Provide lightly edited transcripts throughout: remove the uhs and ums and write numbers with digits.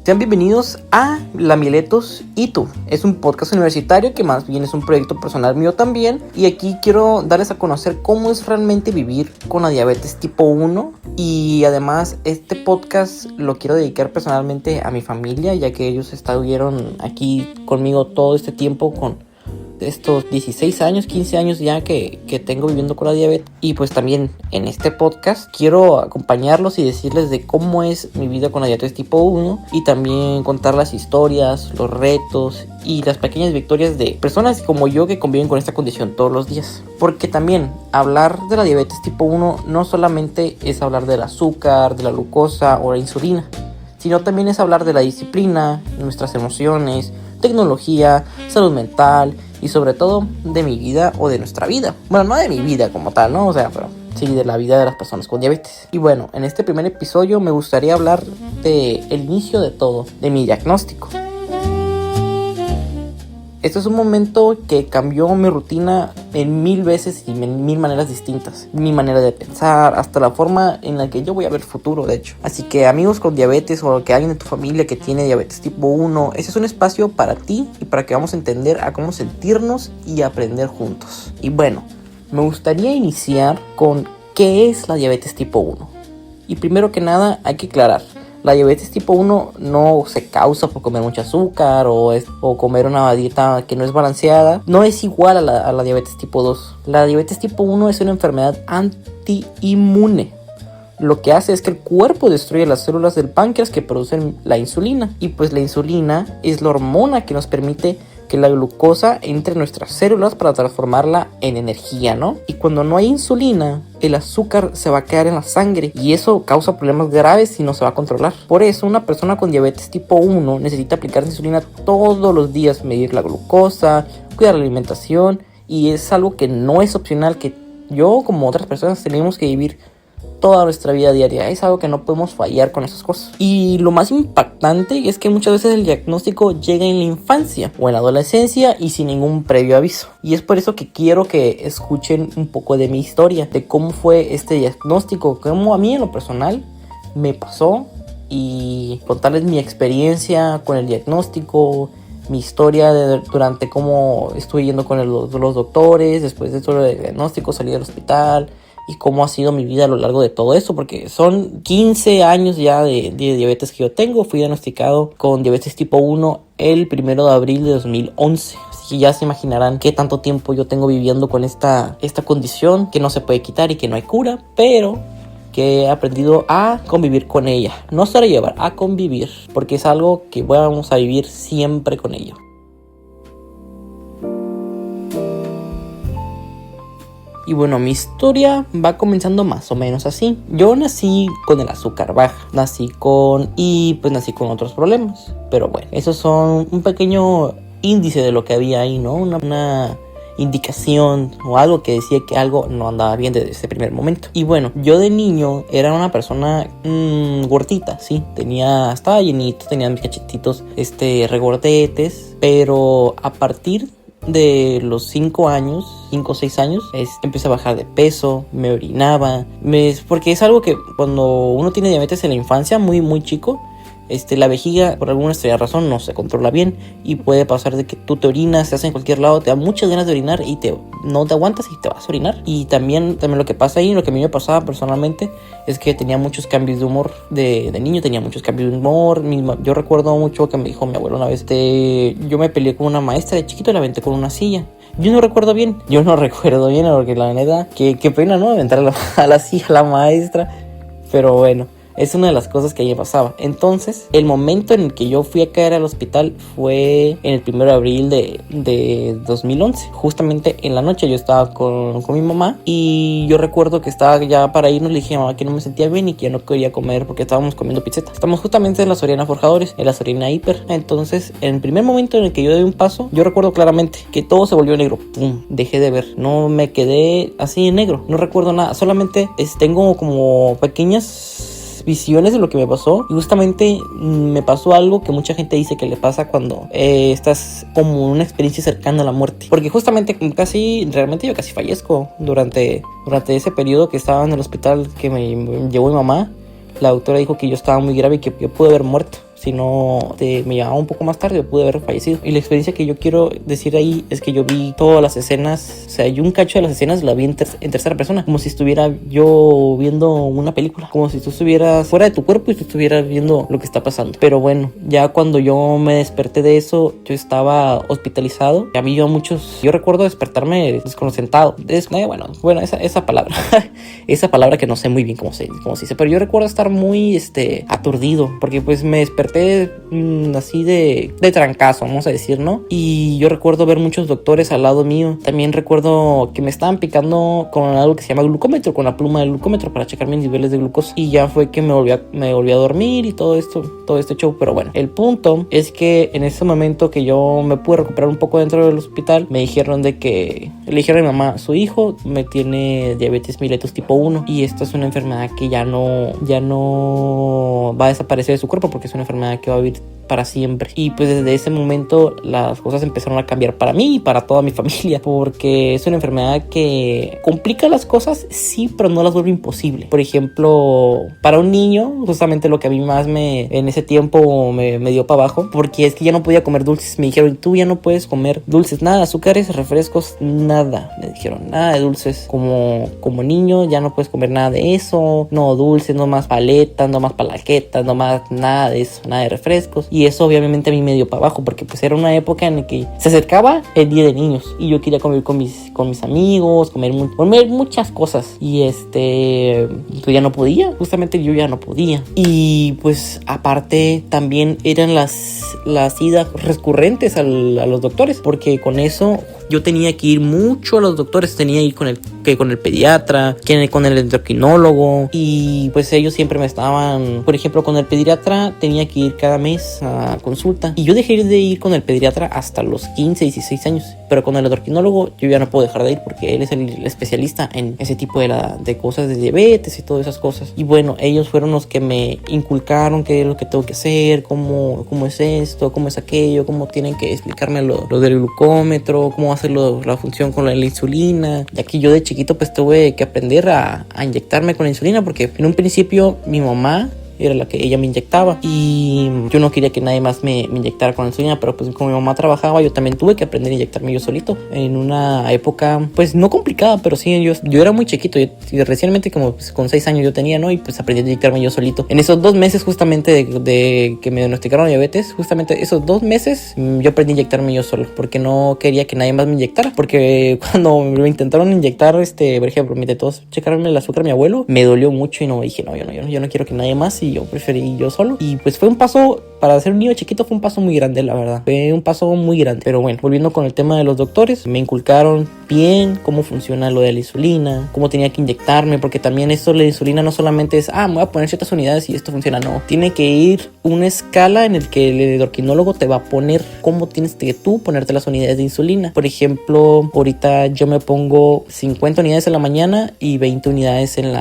Sean bienvenidos a La Miletos y tú. Es un podcast universitario que más bien es un proyecto personal mío también. Y aquí quiero darles a conocer cómo es realmente vivir con la diabetes tipo 1. Y además este podcast lo quiero dedicar personalmente a mi familia, ya que ellos estuvieron aquí conmigo todo este tiempo con estos 16 años, 15 años ya que tengo viviendo con la diabetes. Y pues también en este podcast quiero acompañarlos y decirles de cómo es mi vida con la diabetes tipo 1 y también contar las historias, los retos y las pequeñas victorias de personas como yo que conviven con esta condición todos los días. Porque también hablar de la diabetes tipo 1 no solamente es hablar del azúcar, de la glucosa o la insulina, sino también es hablar de la disciplina, nuestras emociones, tecnología, salud mental y sobre todo de mi vida o de nuestra vida. Bueno, no de mi vida como tal, ¿no? O sea, pero sí de la vida de las personas con diabetes. Y bueno, en este primer episodio me gustaría hablar del inicio de todo, de mi diagnóstico. Este es un momento que cambió mi rutina en 1000 veces y en 1000 maneras distintas. Mi manera de pensar, hasta la forma en la que yo voy a ver el futuro, de hecho. Así que amigos con diabetes o que alguien de tu familia que tiene diabetes tipo 1, ese es un espacio para ti y para que vamos a entender a cómo sentirnos y aprender juntos. Y bueno, me gustaría iniciar con ¿qué es la diabetes tipo 1? Y primero que nada hay que aclarar. La diabetes tipo 1 no se causa por comer mucho azúcar o comer una dieta que no es balanceada. No es igual a la diabetes tipo 2. La diabetes tipo 1 es una enfermedad antiinmune. Lo que hace es que el cuerpo destruye las células del páncreas que producen la insulina. Y pues la insulina es la hormona que nos permite que la glucosa entre en nuestras células para transformarla en energía, ¿no? Y cuando no hay insulina, el azúcar se va a quedar en la sangre y eso causa problemas graves si no se va a controlar. Por eso una persona con diabetes tipo 1 necesita aplicar insulina todos los días, medir la glucosa, cuidar la alimentación, y es algo que no es opcional, que yo como otras personas tenemos que vivir toda nuestra vida diaria. Es algo que no podemos fallar con esas cosas. Y lo más impactante es que muchas veces el diagnóstico llega en la infancia o en la adolescencia y sin ningún previo aviso. Y es por eso que quiero que escuchen un poco de mi historia, de cómo fue este diagnóstico, cómo a mí en lo personal me pasó, y contarles mi experiencia con el diagnóstico, mi historia durante cómo estuve yendo con los doctores, después de todo el diagnóstico salí del hospital, y cómo ha sido mi vida a lo largo de todo eso, porque son 15 años ya de diabetes que yo tengo. Fui diagnosticado con diabetes tipo 1 el 1 de abril de 2011. Así que ya se imaginarán qué tanto tiempo yo tengo viviendo con esta condición que no se puede quitar y que no hay cura, pero que he aprendido a convivir con ella. No sobrellevar, a convivir, porque es algo que vamos a vivir siempre con ello. Y bueno, mi historia va comenzando más o menos así. Yo nací con el azúcar baja, nací con otros problemas. Pero bueno, esos son un pequeño índice de lo que había ahí, ¿no? Una indicación o algo que decía que algo no andaba bien desde ese primer momento. Y bueno, yo de niño era una persona gordita, sí. Estaba llenito, tenía mis cachetitos regordetes. Pero a partir de los 5 o 6 años, empecé a bajar de peso, me orinaba, porque es algo que cuando uno tiene diabetes en la infancia, muy muy chico, la vejiga por alguna extraña razón no se controla bien y puede pasar de que tú te orinas, te haces en cualquier lado, te da muchas ganas de orinar y no te aguantas y te vas a orinar. Y también lo que pasa ahí, lo que a mí me pasaba personalmente, es que tenía muchos cambios de humor. De niño tenía muchos cambios de humor. Yo recuerdo mucho que me dijo mi abuelo una vez, yo me peleé con una maestra de chiquito y la aventé con una silla. Yo no recuerdo bien porque la neta, qué pena, ¿no? Aventar a la silla a la maestra. Pero bueno, es una de las cosas que a mí me pasaba. Entonces, el momento en el que yo fui a caer al hospital fue en el 1 de abril de 2011. Justamente en la noche yo estaba con mi mamá y yo recuerdo que estaba ya para irnos. Le dije a mamá que no me sentía bien y que ya no quería comer porque estábamos comiendo pizzeta. Estamos justamente en la Soriana Forjadores, en la Soriana Hiper. Entonces, en el primer momento en el que yo di un paso, yo recuerdo claramente que todo se volvió negro. ¡Pum! Dejé de ver. No me quedé así en negro. No recuerdo nada. Solamente tengo como pequeñas visiones de lo que me pasó, y justamente me pasó algo que mucha gente dice que le pasa cuando estás como en una experiencia cercana a la muerte, porque justamente realmente yo casi fallezco durante ese periodo que estaba en el hospital que me llevó mi mamá. La doctora dijo que yo estaba muy grave y que yo pude haber muerto si no me llamaba un poco más tarde, pude haber fallecido. Y la experiencia que yo quiero decir ahí es que yo vi todas las escenas, o sea, yo un cacho de las escenas la vi en tercera persona, como si estuviera yo viendo una película, como si tú estuvieras fuera de tu cuerpo y tú estuvieras viendo lo que está pasando. Pero bueno, ya cuando yo me desperté de eso, yo estaba hospitalizado. Había muchos, yo recuerdo despertarme desconcentrado. Bueno, esa palabra, esa palabra que no sé muy bien cómo se dice, pero yo recuerdo estar muy aturdido, porque pues me desperté así de trancazo, vamos a decir, ¿no? Y yo recuerdo ver muchos doctores al lado mío. También recuerdo que me estaban picando con algo que se llama glucómetro, con la pluma del glucómetro para checar mis niveles de glucosa. Y ya fue que me volví a dormir y todo este show. Pero bueno, el punto es que en ese momento que yo me pude recuperar un poco dentro del hospital, me dijeron le dijeron a mi mamá, su hijo me tiene diabetes mellitus tipo 1 y esta es una enfermedad que ya no va a desaparecer de su cuerpo, porque es una enfermedad que va a vivir para siempre. Y pues desde ese momento las cosas empezaron a cambiar para mí y para toda mi familia, porque es una enfermedad que complica las cosas, sí, pero no las vuelve imposible. Por ejemplo, para un niño, justamente lo que a mí más en ese tiempo me dio para abajo, porque es que ya no podía comer dulces. Me dijeron, tú ya no puedes comer dulces, nada, azúcares, refrescos, nada. Me dijeron, nada de dulces. Como niño ya no puedes comer nada de eso, no dulces, no más paletas, no más palaquetas, no más nada de eso, nada de refrescos. Y eso obviamente a mí me dio para abajo, porque pues era una época en la que se acercaba el día de niños y yo quería comer con mis amigos, comer muchas cosas. Y yo ya no podía, justamente yo ya no podía. Y pues aparte también eran las idas recurrentes a los doctores, porque con eso yo tenía que ir mucho a los doctores, tenía que ir con el pediatra, con el endocrinólogo, y pues ellos siempre me estaban, por ejemplo, con el pediatra tenía que ir cada mes a consulta, y yo dejé de ir con el pediatra hasta los 15, 16 años, pero con el endocrinólogo yo ya no puedo dejar de ir, porque él es el especialista en ese tipo de cosas de diabetes y todas esas cosas. Y bueno, ellos fueron los que me inculcaron qué es lo que tengo que hacer, cómo es esto, cómo es aquello, cómo tienen que explicarme lo del glucómetro, cómo hacer la función con la insulina, ya que yo de chiquito pues tuve que aprender a inyectarme con la insulina, porque en un principio mi mamá era la que ella me inyectaba y yo no quería que nadie más me inyectara con la insulina, pero pues como mi mamá trabajaba, yo también tuve que aprender a inyectarme yo solito en una época pues no complicada, pero sí yo era muy chiquito, y recientemente como pues, con 6 años yo tenía, ¿no? Y pues aprendí a inyectarme yo solito. En esos 2 meses justamente de que me diagnosticaron diabetes, justamente esos 2 meses yo aprendí a inyectarme yo solo, porque no quería que nadie más me inyectara, porque cuando me intentaron inyectar, por ejemplo, me intentó checarme el azúcar mi abuelo, me dolió mucho y no dije, no, yo no quiero que nadie más, y yo preferí yo solo. Y pues fue un paso, para ser un niño chiquito fue un paso muy grande, la verdad. Fue un paso muy grande. Pero bueno, volviendo con el tema de los doctores, me inculcaron bien cómo funciona lo de la insulina, cómo tenía que inyectarme, porque también esto, la insulina no solamente es, me voy a poner ciertas unidades y esto funciona, no. Tiene que ir una escala en el que el endocrinólogo te va a poner cómo tienes que tú ponerte las unidades de insulina. Por ejemplo, ahorita yo me pongo 50 unidades en la mañana y 20 unidades en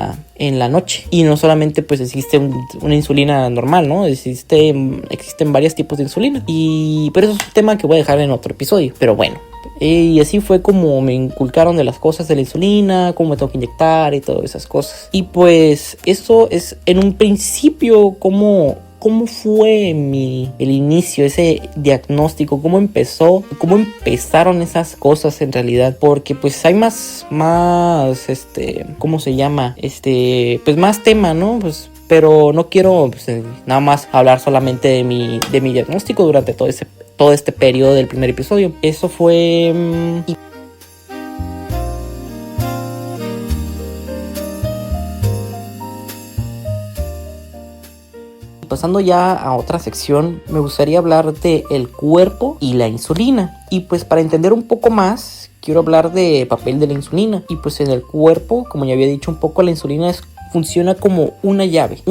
la noche. Y no solamente pues existe una insulina normal, ¿no? Existen varios tipos de insulina. Pero eso es un tema que voy a dejar en otro episodio. Pero bueno. Y así fue como me inculcaron de las cosas de la insulina, cómo me tengo que inyectar y todas esas cosas. Y pues eso es en un principio cómo fue el inicio, ese diagnóstico, cómo empezaron esas cosas en realidad, porque pues hay más, ¿cómo se llama? Pues más tema, ¿no? Pues, pero no quiero nada más hablar solamente de mi diagnóstico durante todo este periodo del primer episodio. Eso fue... Pasando ya a otra sección, me gustaría hablar de el cuerpo y la insulina. Y pues para entender un poco más, quiero hablar del papel de la insulina. Y pues en el cuerpo, como ya había dicho un poco, la insulina funciona como una llave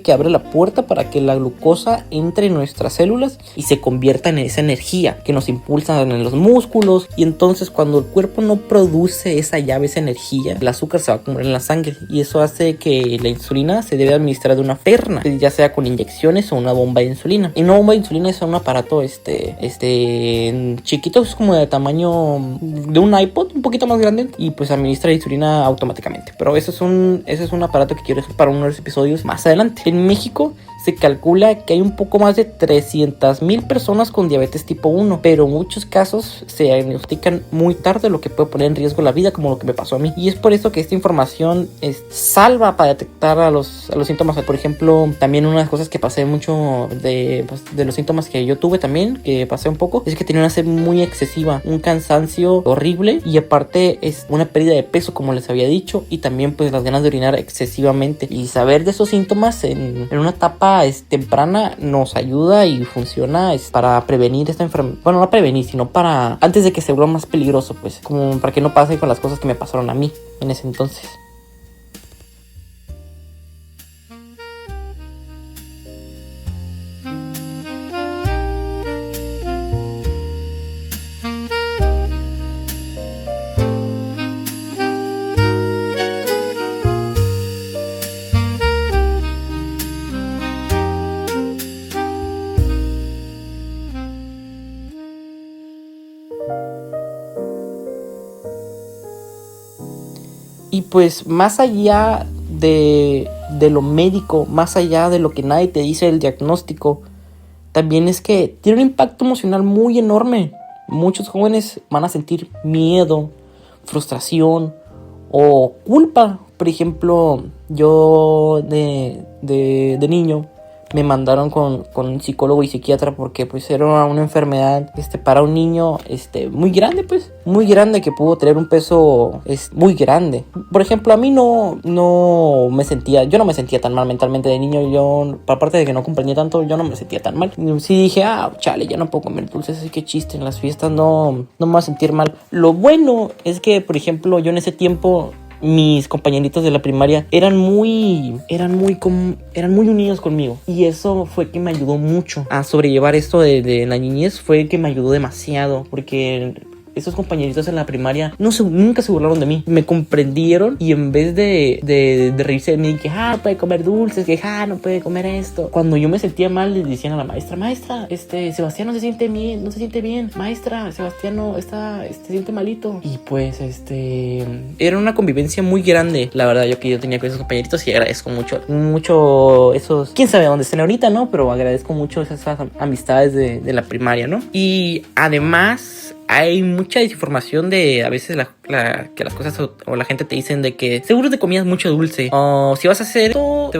que abre la puerta para que la glucosa entre en nuestras células y se convierta en esa energía que nos impulsa en los músculos. Y entonces cuando el cuerpo no produce esa energía, el azúcar se va a acumular en la sangre, y eso hace que la insulina se debe administrar de una forma, ya sea con inyecciones o una bomba de insulina. Y una bomba de insulina es un aparato chiquito, es como de tamaño de un iPod, un poquito más grande, y pues administra la insulina automáticamente. Pero ese es un aparato que quiero dejar para uno de los episodios más adelante. En México se calcula que hay un poco más de 300,000 personas con diabetes tipo 1, pero en muchos casos se diagnostican muy tarde, lo que puede poner en riesgo la vida, como lo que me pasó a mí. Y es por eso que esta información salva para detectar a los síntomas. Por ejemplo, también una de las cosas que pasé mucho de los síntomas que yo tuve también, que pasé un poco, es que tenía una sed muy excesiva, un cansancio horrible y aparte es una pérdida de peso, como les había dicho, y también pues las ganas de orinar excesivamente. Y saber de esos síntomas en una etapa temprana nos ayuda y funciona para prevenir esta enfermedad. Bueno, no prevenir, sino para antes de que se vuelva más peligroso, pues, como para que no pase con las cosas que me pasaron a mí en ese entonces. Y pues más allá de lo médico, más allá de lo que nadie te dice del diagnóstico, también es que tiene un impacto emocional muy enorme. Muchos jóvenes van a sentir miedo, frustración o culpa. Por ejemplo, yo de niño me mandaron con un psicólogo y psiquiatra porque pues era una enfermedad para un niño muy grande, pues muy grande, que pudo tener un peso muy grande. Por ejemplo, a mí yo no me sentía tan mal mentalmente de niño. Yo, aparte de que no comprendía tanto, yo no me sentía tan mal. Sí dije, chale, ya no puedo comer dulces, así que chiste, en las fiestas no me voy a sentir mal. Lo bueno es que, por ejemplo, yo en ese tiempo, mis compañeritos de la primaria eran muy unidos conmigo, y eso fue que me ayudó mucho a sobrellevar esto de la niñez. Fue que me ayudó demasiado, porque esos compañeritos en la primaria nunca se burlaron de mí, me comprendieron, y en vez de reírse de mí, que no puede comer dulces, que no puede comer esto, cuando yo me sentía mal les decían a la maestra, Sebastián no se siente bien, maestra, Sebastián se siente malito. Y pues era una convivencia muy grande, la verdad, yo tenía con esos compañeritos, y agradezco mucho esos, quién sabe dónde estén ahorita, ¿no? Pero agradezco mucho esas amistades de la primaria, ¿no? Y además hay mucha desinformación de a veces que las cosas o la gente te dicen de que seguro te comías mucho dulce, o si vas a hacer esto se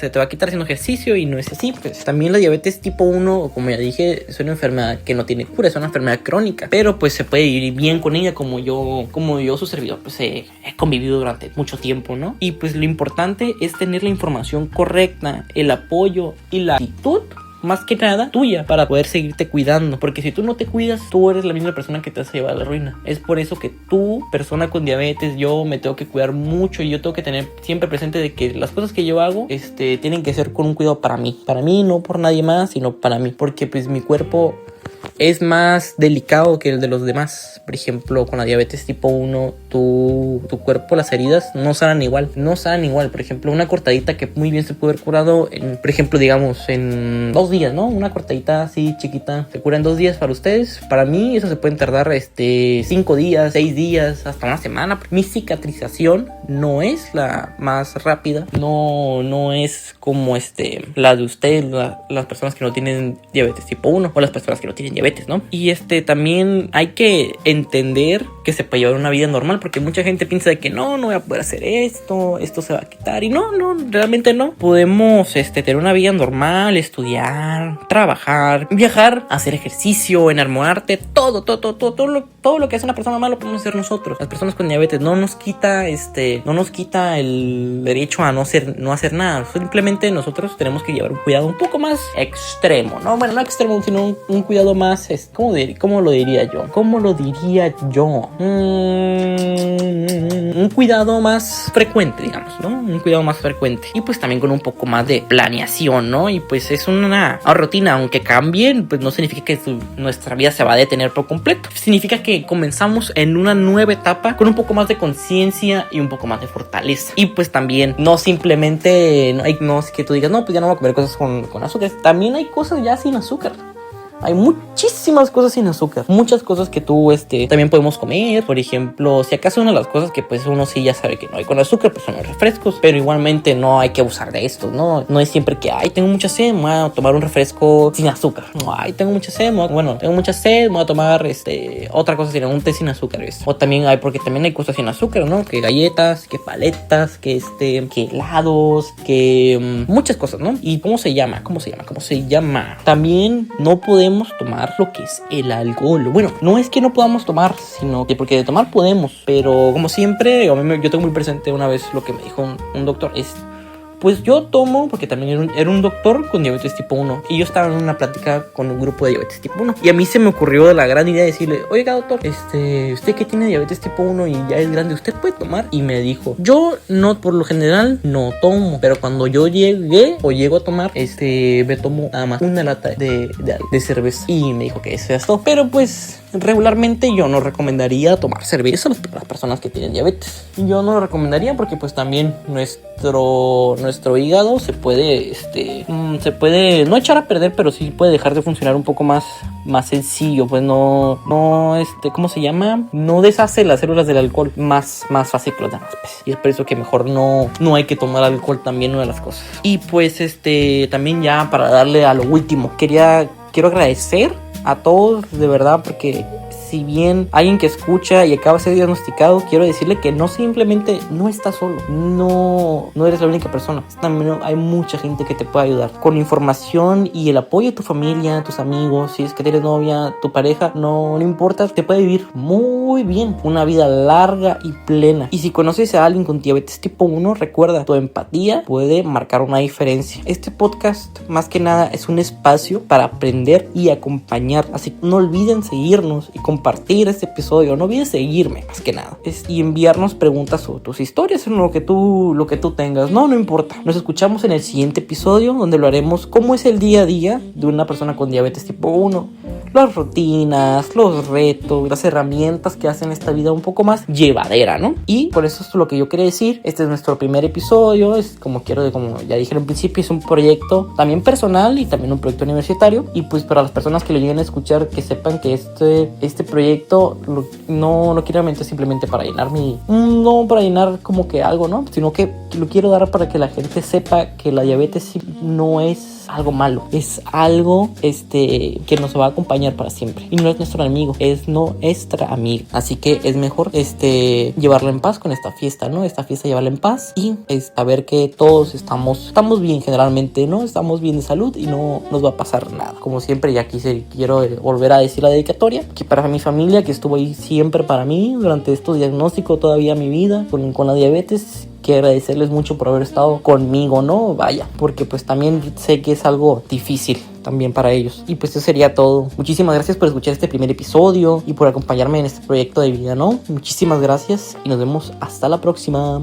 te va a quitar haciendo ejercicio, y no es así. Pues también la diabetes tipo 1, como ya dije, es una enfermedad que no tiene cura, es una enfermedad crónica, pero pues se puede vivir bien con ella, como yo su servidor pues he convivido durante mucho tiempo, ¿no? Y pues lo importante es tener la información correcta, el apoyo y la actitud, más que nada tuya, para poder seguirte cuidando, porque si tú no te cuidas, tú eres la misma persona que te vas a llevar a la ruina. Es por eso que tú, persona con diabetes, yo me tengo que cuidar mucho, y yo tengo que tener siempre presente de que las cosas que yo hago tienen que ser con un cuidado para mí, no por nadie más, sino para mí, porque pues mi cuerpo es más delicado que el de los demás. Por ejemplo, con la diabetes tipo 1, tu cuerpo, las heridas no sanan igual. Por ejemplo, una cortadita que muy bien se puede haber curado por ejemplo, digamos, en 2 días, ¿no? Una cortadita así chiquita se cura en 2 días para ustedes. Para mí eso se puede tardar 5 días, 6 días, hasta una semana. Mi cicatrización no es la más rápida, no es como la de ustedes, las personas que no tienen diabetes tipo 1, o las personas que no tienen diabetes, ¿no? Y también hay que entender que se puede llevar una vida normal, porque mucha gente piensa de que no voy a poder hacer esto se va a quitar, y no, realmente no. Podemos tener una vida normal, estudiar, trabajar, viajar, hacer ejercicio, enamorarte, todo lo que hace una persona normal lo podemos hacer nosotros. Las personas con diabetes no nos quita el derecho a no hacer nada. Simplemente nosotros tenemos que llevar un cuidado un poco más extremo, ¿no? Bueno, no extremo, sino un cuidado más, ¿cómo lo diría yo? Un cuidado más frecuente, digamos, ¿no? Un cuidado más frecuente. Y pues también con un poco más de planeación, ¿no? Y pues es una rutina, aunque cambien, pues no significa que nuestra vida se va a detener por completo. Significa que comenzamos en una nueva etapa con un poco más de conciencia y un poco más de fortaleza. Y pues también no simplemente, no es que tú digas, no, pues ya no voy a comer cosas con azúcar. También hay cosas ya sin azúcar. Hay muchísimas cosas sin azúcar, muchas cosas que tú también podemos comer. Por ejemplo, si acaso una de las cosas que pues uno sí ya sabe que no hay con azúcar, pues son los refrescos, pero igualmente no hay que abusar de estos, no es siempre que ay, tengo mucha sed, me voy a tomar un refresco sin azúcar. No, ay, tengo mucha sed, tengo mucha sed, me voy a tomar otra cosa sin un té sin azúcar, ¿ves? O también porque también hay cosas sin azúcar, ¿no? Que galletas, que paletas, que helados, que muchas cosas, ¿no? ¿Y cómo se llama? También no podemos tomar lo que es el alcohol. Bueno, no es que no podamos tomar, sino que porque de tomar podemos, pero como siempre, yo tengo muy presente una vez lo que me dijo un doctor, pues yo tomo, porque también era un doctor con diabetes tipo 1, y yo estaba en una plática con un grupo de diabetes tipo 1, y a mí se me ocurrió la gran idea de decirle, oiga doctor, usted que tiene diabetes tipo 1 y ya es grande, ¿usted puede tomar? Y me dijo, yo no, por lo general no tomo, pero cuando yo llego a tomar, me tomo nada más una lata de cerveza, y me dijo que eso es todo, pero pues regularmente yo no recomendaría tomar cerveza a las personas que tienen diabetes. Yo no lo recomendaría porque pues también nuestro hígado se puede no echar a perder, pero sí puede dejar de funcionar un poco más sencillo, pues no ¿cómo se llama? No deshace las células del alcohol más fácil que los demás, pues. Y es por eso que mejor no hay que tomar alcohol, también una de las cosas. Y pues también ya para darle a lo último, quiero agradecer a todos, de verdad, porque si bien alguien que escucha y acaba de ser diagnosticado, quiero decirle que no simplemente no estás solo, no eres la única persona. También hay mucha gente que te puede ayudar con información y el apoyo de tu familia, tus amigos, si es que tienes novia, tu pareja, no importa, te puede vivir muy bien, una vida larga y plena. Y si conoces a alguien con diabetes tipo 1, recuerda, tu empatía puede marcar una diferencia. Este podcast, más que nada, es un espacio para aprender y acompañar, así que no olviden seguirnos y compartir este episodio. No olvides seguirme, más que nada, y enviarnos preguntas o tus historias en lo que tú tengas. No importa. Nos escuchamos en el siguiente episodio, donde lo haremos cómo es el día a día de una persona con diabetes tipo 1, las rutinas, los retos, las herramientas que hacen esta vida un poco más llevadera, ¿no? Y por eso es lo que yo quería decir. Este es nuestro primer episodio, como ya dije en principio, es un proyecto también personal y también un proyecto universitario, y pues para las personas que lo lleguen a escuchar, que sepan que este proyecto no quiero realmente simplemente para llenar no para llenar como que algo, ¿no? Sino que lo quiero dar para que la gente sepa que la diabetes no es algo malo, es algo que nos va a acompañar para siempre, y no es nuestro enemigo, es nuestra amiga. Así que es mejor llevarla en paz con esta fiesta, ¿no? Esta fiesta llevarla en paz y saber que todos estamos bien generalmente, ¿no? Estamos bien de salud y no nos va a pasar nada. Como siempre, ya quiero volver a decir la dedicatoria, que para mi familia, que estuvo ahí siempre para mí durante estos diagnósticos, todavía mi vida con la diabetes. Quiero agradecerles mucho por haber estado conmigo, ¿no? Vaya, porque pues también sé que es algo difícil también para ellos. Y pues eso sería todo. Muchísimas gracias por escuchar este primer episodio y por acompañarme en este proyecto de vida, ¿no? Muchísimas gracias y nos vemos hasta la próxima.